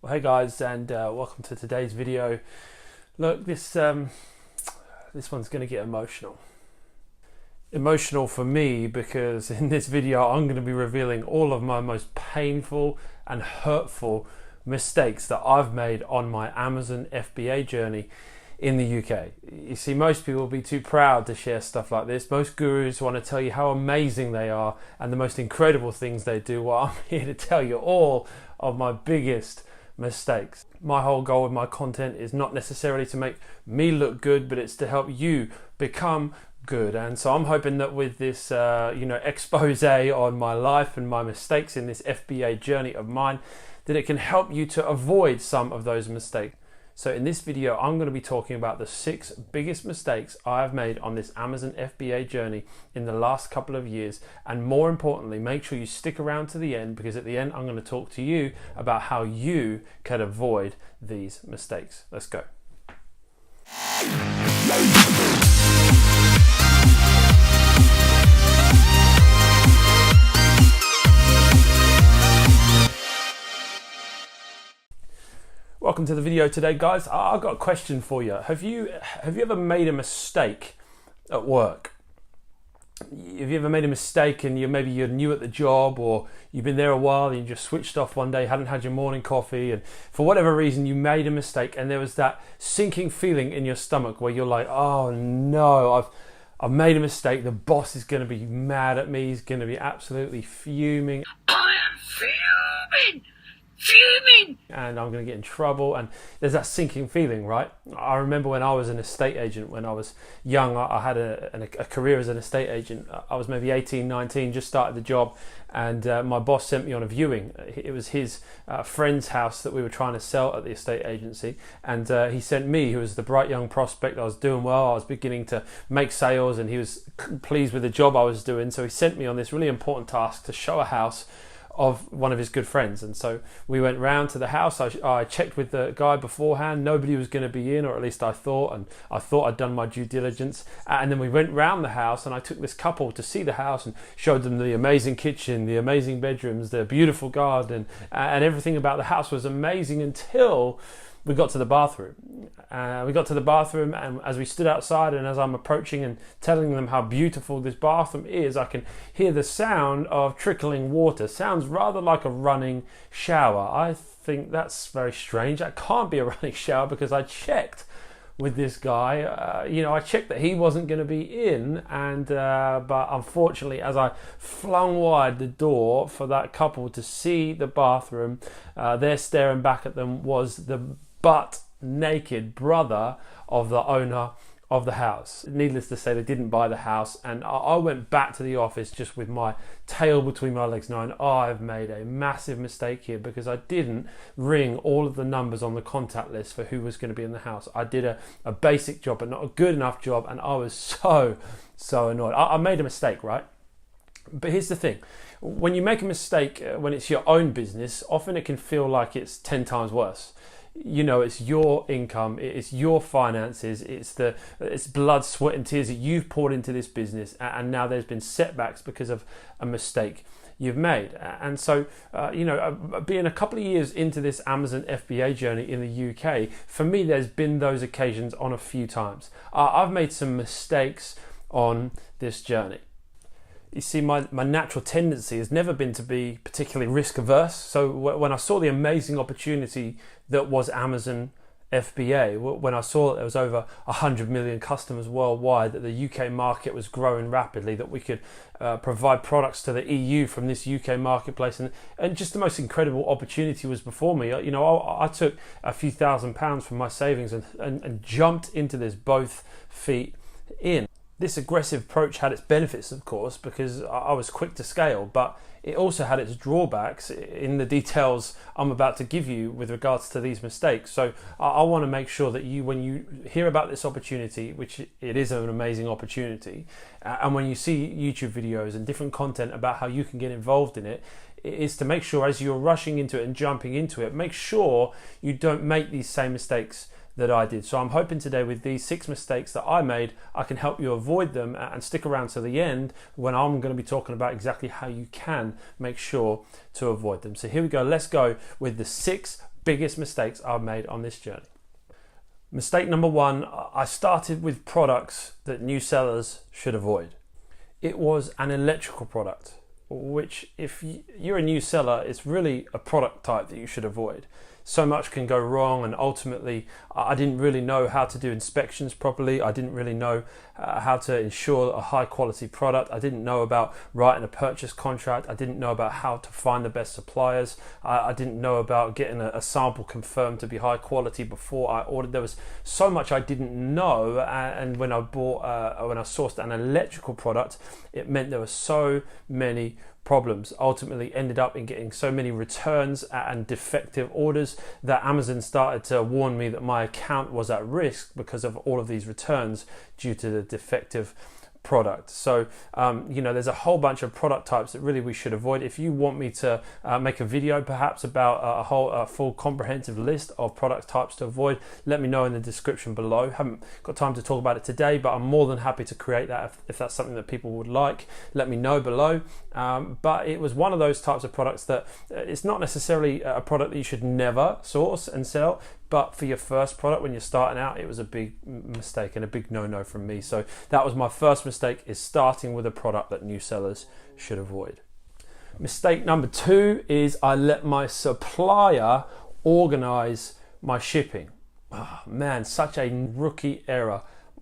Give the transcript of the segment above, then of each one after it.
Well, hey guys, and welcome to today's video. Look, this one's going to get emotional. Emotional for me because in this video I'm going to be revealing all of my most painful and hurtful mistakes that I've made on my Amazon FBA journey in the UK. You see, most people will be too proud to share stuff like this. Most gurus want to tell you how amazing they are and the most incredible things they do. Well, I'm here to tell you all of my biggest mistakes. My whole goal with my content is not necessarily to make me look good, but it's to help you become good. And so I'm hoping that with this expose on my life and my mistakes in this FBA journey of mine, that it can help you to avoid some of those mistakes. So in this video, I'm going to be talking about the 6 biggest mistakes I've made on this Amazon FBA journey in the last couple of years. And more importantly, make sure you stick around to the end, because at the end, I'm going to talk to you about how you can avoid these mistakes. Let's go. Welcome to the video today, guys. I've got a question for you. Have you ever made a mistake at work? Have you ever made a mistake and maybe you're new at the job, or you've been there a while and you just switched off one day, hadn't had your morning coffee, and for whatever reason you made a mistake, and there was that sinking feeling in your stomach where you're like, oh no, I've made a mistake. The boss is going to be mad at me. He's going to be absolutely fuming. I am fuming! And I'm going to get in trouble, and there's that sinking feeling, right? I remember when I was an estate agent when I was young. I had a career as an estate agent. I was maybe 18, 19, just started the job, and my boss sent me on a viewing. It was his friend's house that we were trying to sell at the estate agency, and he sent me, who was the bright young prospect. I was doing well, I was beginning to make sales, and he was pleased with the job I was doing, so he sent me on this really important task to show a house of one of his good friends. And so we went round to the house. I checked with the guy beforehand. Nobody was going to be in, or at least I thought, and I thought I'd done my due diligence. And then we went round the house, and I took this couple to see the house and showed them the amazing kitchen, the amazing bedrooms, the beautiful garden, and everything about the house was amazing until we got to the bathroom. And as we stood outside, and as I'm approaching and telling them how beautiful this bathroom is, I can hear the sound of trickling water. Sounds rather like a running shower. I think that's very strange. That can't be a running shower, because I checked with this guy. I checked that he wasn't going to be in, and but unfortunately, as I flung wide the door for that couple to see the bathroom, there staring back at them was the butt naked brother of the owner of the house. Needless to say, they didn't buy the house, and I went back to the office just with my tail between my legs, knowing I've made a massive mistake here, because I didn't ring all of the numbers on the contact list for who was going to be in the house. I did a basic job, but not a good enough job, and I was so annoyed. I made a mistake, right? But here's the thing. When you make a mistake, when it's your own business, often it can feel like it's 10 times worse. It's your income, it's your finances, it's blood, sweat and tears that you've poured into this business, and now there's been setbacks because of a mistake you've made. And so being a couple of years into this Amazon FBA journey in the UK, for me there's been those occasions on a few times. I've made some mistakes on this journey. You see, my natural tendency has never been to be particularly risk averse. So when I saw the amazing opportunity that was Amazon FBA, when I saw that there was over 100 million customers worldwide, that the UK market was growing rapidly, that we could provide products to the EU from this UK marketplace, and just the most incredible opportunity was before me. I took a few £1,000s from my savings and jumped into this both feet in. This aggressive approach had its benefits, of course, because I was quick to scale, but it also had its drawbacks in the details I'm about to give you with regards to these mistakes. So I want to make sure that when you hear about this opportunity, which it is an amazing opportunity, and when you see YouTube videos and different content about how you can get involved in it, is to make sure as you're rushing into it and jumping into it, make sure you don't make these same mistakes that I did. So I'm hoping today with these 6 mistakes that I made, I can help you avoid them, and stick around to the end when I'm going to be talking about exactly how you can make sure to avoid them. So here we go. Let's go with the 6 biggest mistakes I've made on this journey. Mistake number one, I started with products that new sellers should avoid. It was an electrical product, which if you're a new seller, it's really a product type that you should avoid. So much can go wrong, and ultimately I didn't really know how to do inspections properly. I didn't really know how to ensure a high quality product. I didn't know about writing a purchase contract. I didn't know about how to find the best suppliers. I didn't know about getting a sample confirmed to be high quality before I ordered. There was so much I didn't know, and when I sourced an electrical product, it meant there were so many problems. Ultimately ended up in getting so many returns and defective orders that Amazon started to warn me that my account was at risk because of all of these returns due to the defective product. So there's a whole bunch of product types that really we should avoid. If you want me to make a video perhaps about a full comprehensive list of product types to avoid, let me know in the description below. Haven't got time to talk about it today, but I'm more than happy to create that if that's something that people would like. Let me know below. But it was one of those types of products that it's not necessarily a product that you should never source and sell, but for your first product when you're starting out, it was a big mistake and a big no-no from me. So that was my first mistake, is starting with a product that new sellers should avoid. Mistake number two is I let my supplier organize my shipping. Oh, man, such a rookie error.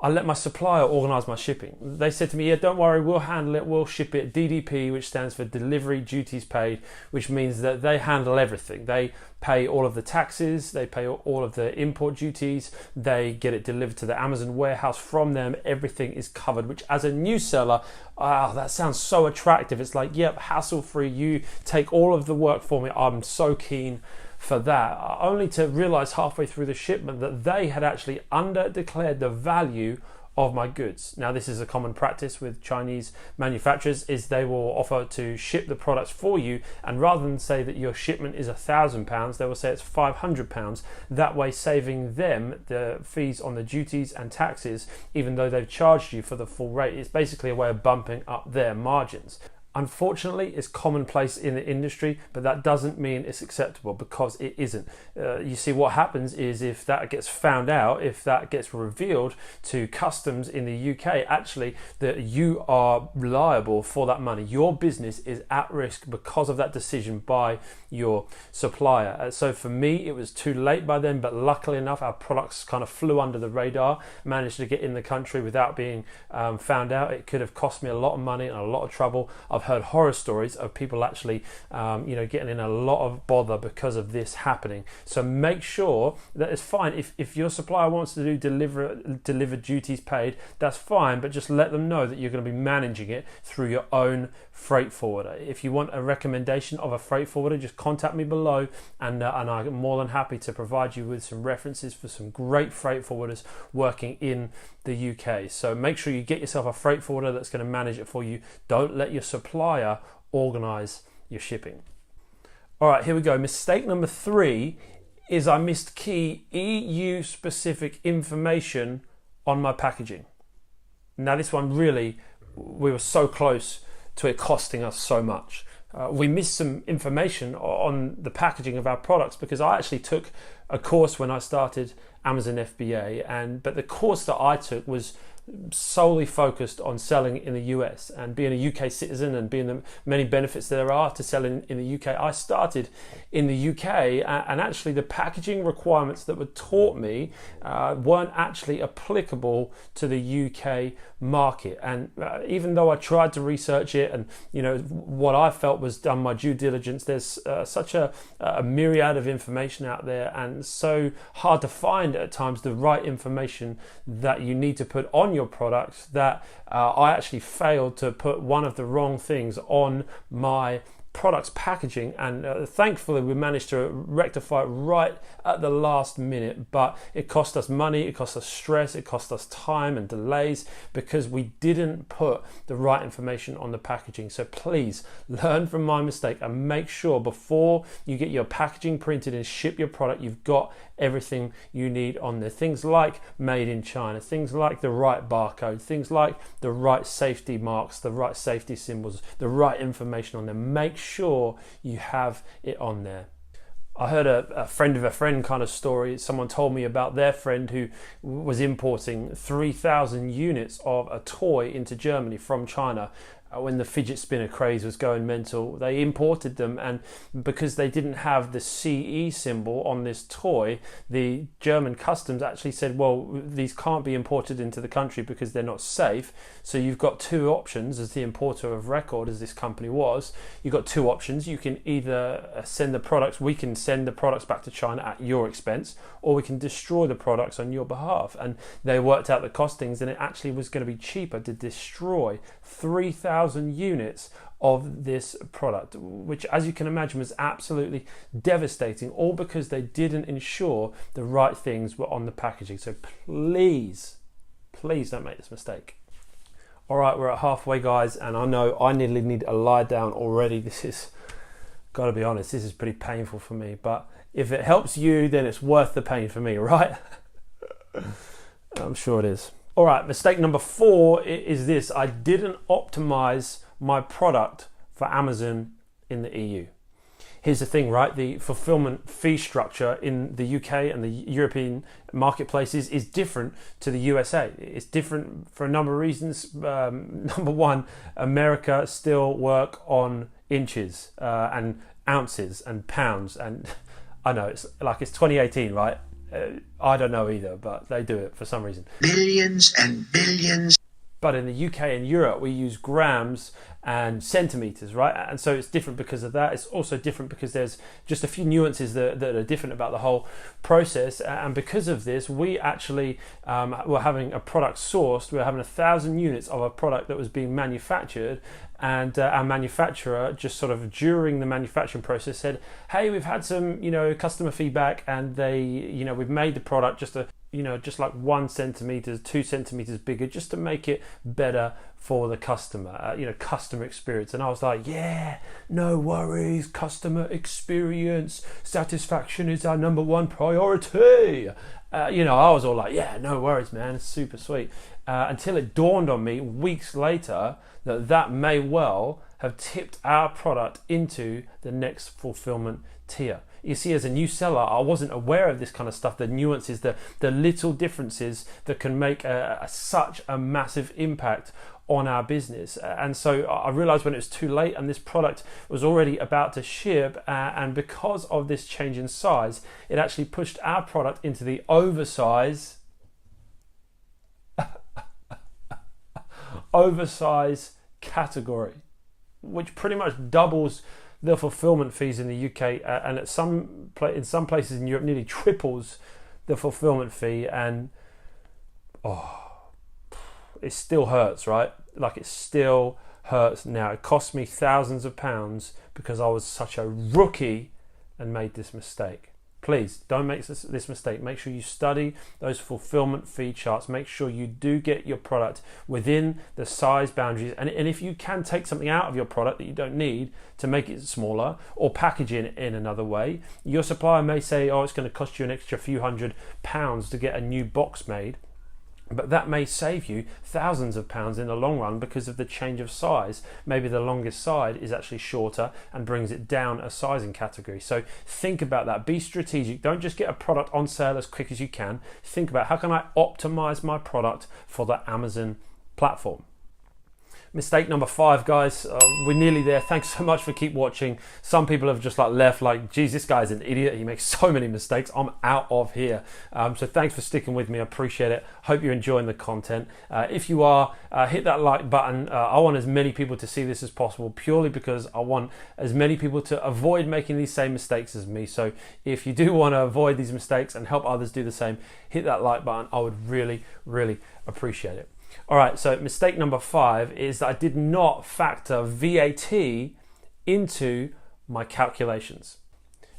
I let my supplier organize my shipping. They said to me, yeah, don't worry, we'll handle it, we'll ship it. DDP, which stands for Delivery Duties Paid, which means that they handle everything. They pay all of the taxes, they pay all of the import duties, they get it delivered to the Amazon warehouse from them, everything is covered, which as a new seller, that sounds so attractive. It's like, yep, hassle-free, you take all of the work for me, I'm so keen for that, only to realize halfway through the shipment that they had actually under-declared the value of my goods. Now, this is a common practice with Chinese manufacturers, is they will offer to ship the products for you, and rather than say that your shipment is £1,000, they will say it's £500, that way saving them the fees on the duties and taxes, even though they've charged you for the full rate. It's basically a way of bumping up their margins. Unfortunately, it's commonplace in the industry, but that doesn't mean it's acceptable, because it isn't. You see, what happens is if that gets found out, if that gets revealed to customs in the UK, actually, that you are liable for that money. Your business is at risk because of that decision by your supplier. So for me, it was too late by then, but luckily enough, our products kind of flew under the radar, managed to get in the country without being found out. It could have cost me a lot of money and a lot of trouble. I've heard horror stories of people actually getting in a lot of bother because of this happening. So make sure that it's fine if your supplier wants to do delivered duties paid, that's fine, but just let them know that you're going to be managing it through your own freight forwarder. If you want a recommendation of a freight forwarder, just contact me below, and I'm more than happy to provide you with some references for some great freight forwarders working in the UK. So make sure you get yourself a freight forwarder that's going to manage it for you. Don't let your supplier organize your shipping. All right, here we go. Mistake number three is I missed key EU specific information on my packaging. Now this one really, we were so close to it costing us so much. We missed some information on the packaging of our products, because I actually took a course when I started Amazon FBA, but the course that I took was solely focused on selling in the US, and being a UK citizen and being the many benefits there are to selling in the UK. I started in the UK, and actually the packaging requirements that were taught me weren't actually applicable to the UK market. And even though I tried to research it, and what I felt was done my due diligence, there's such a myriad of information out there, and so hard to find at times the right information that you need to put on your product, that I actually failed to put one of the wrong things on my products packaging, and thankfully we managed to rectify it right at the last minute, but it cost us money, it cost us stress, it cost us time and delays because we didn't put the right information on the packaging. So please learn from my mistake and make sure before you get your packaging printed and ship your product, you've got everything you need on there. Things like made in China, things like the right barcode, things like the right safety marks, the right safety symbols, the right information on there. Make sure you have it on there. I heard a friend of a friend kind of story. Someone told me about their friend who was importing 3,000 units of a toy into Germany from China. When the fidget spinner craze was going mental, they imported them, and because they didn't have the CE symbol on this toy, the German customs actually said, well, these can't be imported into the country because they're not safe. So you've got two options as the importer of record, as this company was. You've got two options. You can either send the products, we can send the products back to China at your expense, or we can destroy the products on your behalf. And they worked out the costings, and it actually was going to be cheaper to destroy 3,000 units of this product, which, as you can imagine, was absolutely devastating, all because they didn't ensure the right things were on the packaging. So please don't make this mistake. All right, we're at halfway, guys, and I know I nearly need a lie down already. This is, gotta be honest, this is pretty painful for me, but if it helps you, then it's worth the pain for me, right? I'm sure it is. All right, mistake number 4 is this. I didn't optimize my product for Amazon in the EU. Here's the thing, right? The fulfillment fee structure in the UK and the European marketplaces is different to the USA. It's different for a number of reasons. Number one, America still work on inches and ounces and pounds. And I know it's 2018, right? I don't know either, but they do it for some reason. Billions and billions. But in the UK and Europe, we use grams and centimeters, right? And so it's different because of that. It's also different because there's just a few nuances that are different about the whole process. And because of this, we actually were having a product sourced. We were having 1,000 units of a product that was being manufactured. And our manufacturer just sort of during the manufacturing process said, hey, we've had some, customer feedback, and they, we've made the product just like 1 centimeter, 2 centimeters bigger, just to make it better for the customer, customer experience. And I was like, yeah, no worries, customer experience, satisfaction is our number 1 priority. I was all like, yeah, no worries, man, it's super sweet. Until it dawned on me weeks later that may well have tipped our product into the next fulfillment tier. You see, as a new seller, I wasn't aware of this kind of stuff, the nuances, the little differences that can make such a massive impact on our business. And so I realized when it was too late and this product was already about to ship, and because of this change in size, it actually pushed our product into the oversize category, which pretty much doubles the fulfillment fees in the UK, and in some places in Europe nearly triples the fulfillment fee. And it still hurts, right? Like, it still hurts now. It cost me thousands of pounds because I was such a rookie and made this mistake. Please don't make this mistake. Make sure you study those fulfillment fee charts. Make sure you do get your product within the size boundaries. And if you can take something out of your product that you don't need to make it smaller, or package it in another way, your supplier may say, oh, it's going to cost you an extra few £100 to get a new box made. But that may save you thousands of pounds in the long run because of the change of size. Maybe the longest side is actually shorter and brings it down a sizing category. So think about that. Be strategic. Don't just get a product on sale as quick as you can. Think about, how can I optimize my product for the Amazon platform? Mistake number 5, guys. We're nearly there. Thanks so much for keep watching. Some people have just left geez, this guy's an idiot. He makes so many mistakes. I'm out of here. So thanks for sticking with me. I appreciate it. Hope you're enjoying the content. If you are, hit that like button. I want as many people to see this as possible, purely because I want as many people to avoid making these same mistakes as me. So if you do want to avoid these mistakes and help others do the same, hit that like button. I would really, really appreciate it. All right, so mistake number 5 is that I did not factor VAT into my calculations.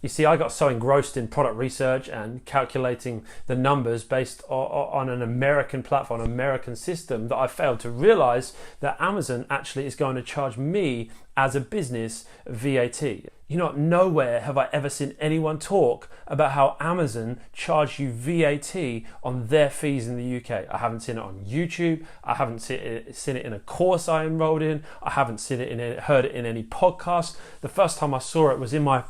You see, I got so engrossed in product research and calculating the numbers based on an American platform, an American system, that I failed to realize that Amazon actually is going to charge me as a business VAT. Nowhere have I ever seen anyone talk about how Amazon charge you VAT on their fees in the UK. I haven't seen it on YouTube. I haven't seen it in a course I enrolled in. I haven't heard it in any podcast. The first time I saw it was in my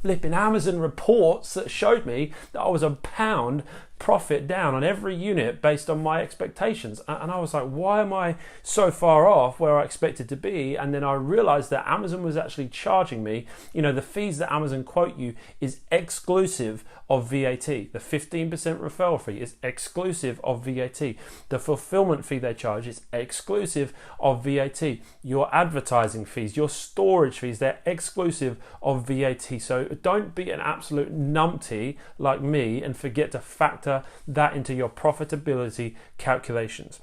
flipping Amazon reports that showed me that I was £1 profit down on every unit based on my expectations. And I was like, why am I so far off where I expected to be? And then I realized that Amazon was actually charging me, the fees that Amazon quote you is exclusive of VAT. The 15% referral fee is exclusive of VAT. The fulfillment fee they charge is exclusive of VAT. Your advertising fees, your storage fees, they're exclusive of VAT. So don't be an absolute numpty like me and forget to factor that into your profitability calculations.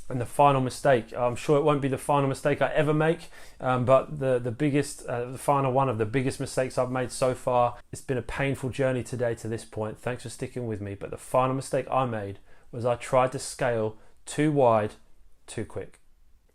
And the final mistake, I'm sure it won't be the final mistake I ever make, but the final one of the biggest mistakes I've made so far. It's been a painful journey today to this point. Thanks for sticking with me. But the final mistake I made was I tried to scale too wide, too quick.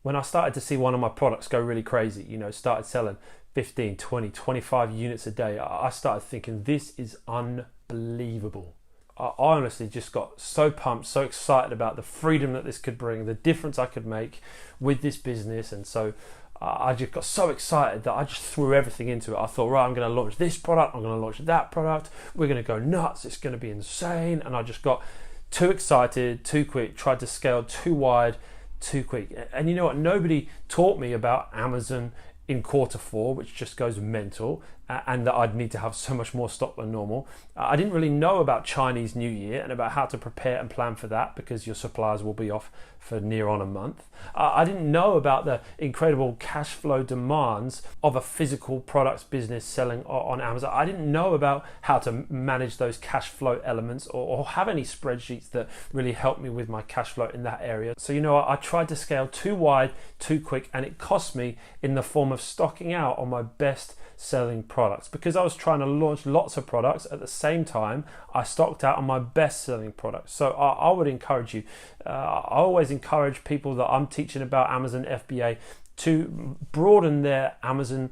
When I started to see one of my products go really crazy, started selling 15, 20, 25 units a day, I started thinking, this is unbelievable. I honestly just got so pumped, so excited about the freedom that this could bring, the difference I could make with this business. And so I just got so excited that I just threw everything into it. I thought, right, I'm going to launch this product, I'm going to launch that product, we're going to go nuts, it's going to be insane. And I just got too excited, too quick, tried to scale too wide, too quick. And you know what? Nobody taught me about Amazon in Q4, which just goes mental, and that I'd need to have so much more stock than normal. I didn't really know about Chinese New Year and about how to prepare and plan for that, because your suppliers will be off for near on a month. I didn't know about the incredible cash flow demands of a physical products business selling on Amazon. I didn't know about how to manage those cash flow elements or have any spreadsheets that really helped me with my cash flow in that area. So I tried to scale too wide, too quick, and it cost me in the form of stocking out on my best selling products. Because I was trying to launch lots of products at the same time, I stocked out on my best selling products. So I would encourage you, I always encourage people that I'm teaching about Amazon FBA to broaden their Amazon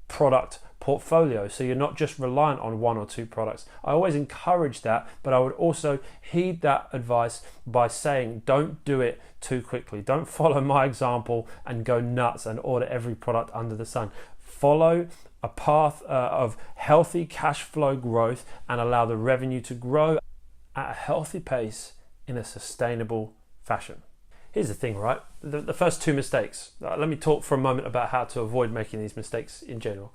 product portfolio, so you're not just reliant on one or two products. I always encourage that, but I would also heed that advice by saying, don't do it too quickly. Don't follow my example and go nuts and order every product under the sun. Follow a path of healthy cash flow growth and allow the revenue to grow at a healthy pace in a sustainable fashion. Here's the thing, right? The first two mistakes. Let me talk for a moment about how to avoid making these mistakes in general.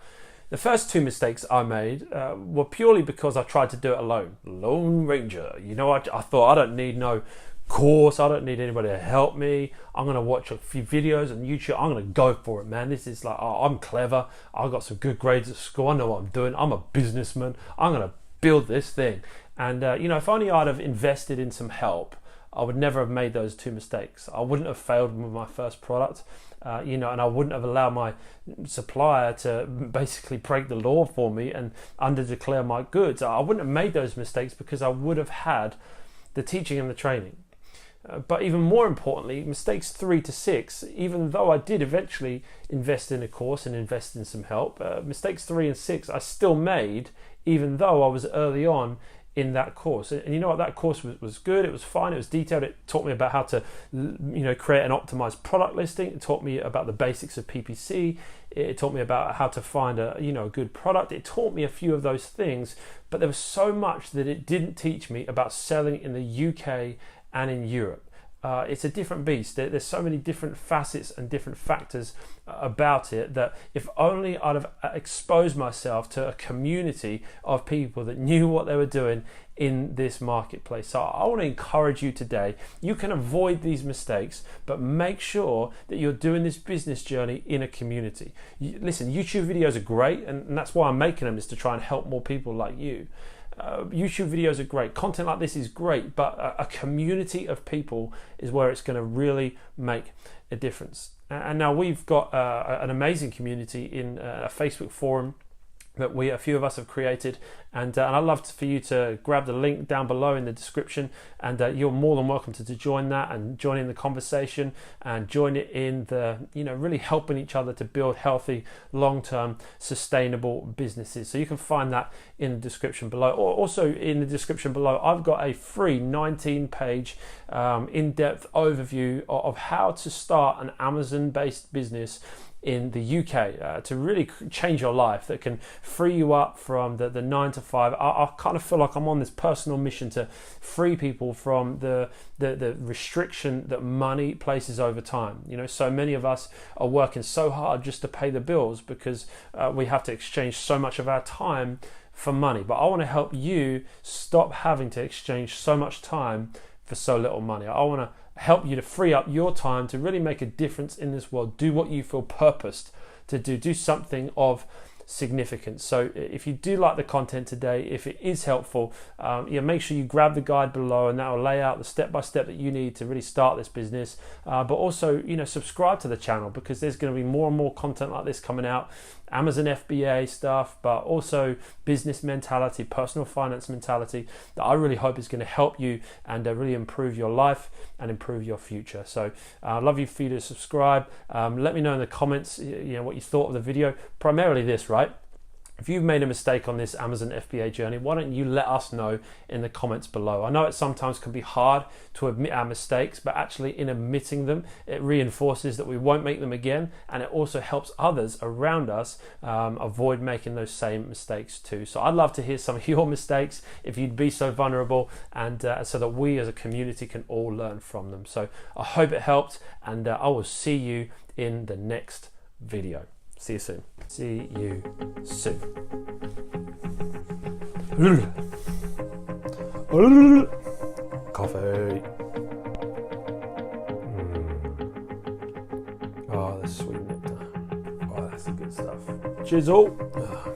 The first two mistakes I made were purely because I tried to do it alone. Lone Ranger. I thought, I don't need no course, I don't need anybody to help me. I'm going to watch a few videos on YouTube. I'm going to go for it, man. This is like, I'm clever. I got some good grades at school. I know what I'm doing. I'm a businessman. I'm going to build this thing. And, if only I'd have invested in some help, I would never have made those two mistakes. I wouldn't have failed with my first product, and I wouldn't have allowed my supplier to basically break the law for me and under-declare my goods. I wouldn't have made those mistakes because I would have had the teaching and the training. But even more importantly, mistakes 3 to 6, even though I did eventually invest in a course and invest in some help, mistakes 3 and 6 I still made, even though I was early on in that course. And you know what, that course was good, it was fine, it was detailed, it taught me about how to create an optimized product listing, it taught me about the basics of PPC, it taught me about how to find a good product, it taught me a few of those things, but there was so much that it didn't teach me about selling in the UK and in Europe. It's a different beast. There's so many different facets and different factors about it that if only I'd have exposed myself to a community of people that knew what they were doing in this marketplace. So I want to encourage you today. You can avoid these mistakes, but make sure that you're doing this business journey in a community. Listen, YouTube videos are great, and that's why I'm making them, is to try and help more people like you. YouTube videos are great, content like this is great, but a community of people is where it's going to really make a difference. And now we've got an amazing community in a Facebook forum that a few of us have created, and I'd love for you to grab the link down below in the description, and you're more than welcome to join that and join in the conversation and join it in the really helping each other to build healthy, long-term, sustainable businesses. So you can find that in the description below, or also in the description below I've got a free 19-page in-depth overview of how to start an Amazon-based business in the UK to really change your life, that can free you up from the 9 to 5. I kind of feel like I'm on this personal mission to free people from the restriction that money places over time. You know, so many of us are working so hard just to pay the bills because we have to exchange so much of our time for money. But I want to help you stop having to exchange so much time for so little money. I want to help you to free up your time to really make a difference in this world. Do what you feel purposed to do. Do something of significance. So if you do like the content today, if it is helpful, make sure you grab the guide below, and that will lay out the step-by-step that you need to really start this business. But also, subscribe to the channel, because there's going to be more and more content like this coming out. Amazon FBA stuff, but also business mentality, personal finance mentality, that I really hope is going to help you and really improve your life and improve your future. So I'd love you for you to subscribe. Let me know in the comments what you thought of the video. Primarily this, right? If you've made a mistake on this Amazon FBA journey, why don't you let us know in the comments below? I know it sometimes can be hard to admit our mistakes, but actually in admitting them, it reinforces that we won't make them again, and it also helps others around us avoid making those same mistakes too. So I'd love to hear some of your mistakes, if you'd be so vulnerable, and so that we as a community can all learn from them. So I hope it helped, and I will see you in the next video. See you soon. See you soon. Coffee. Oh, the sweet nectar. Oh, that's the good stuff. Cheers all.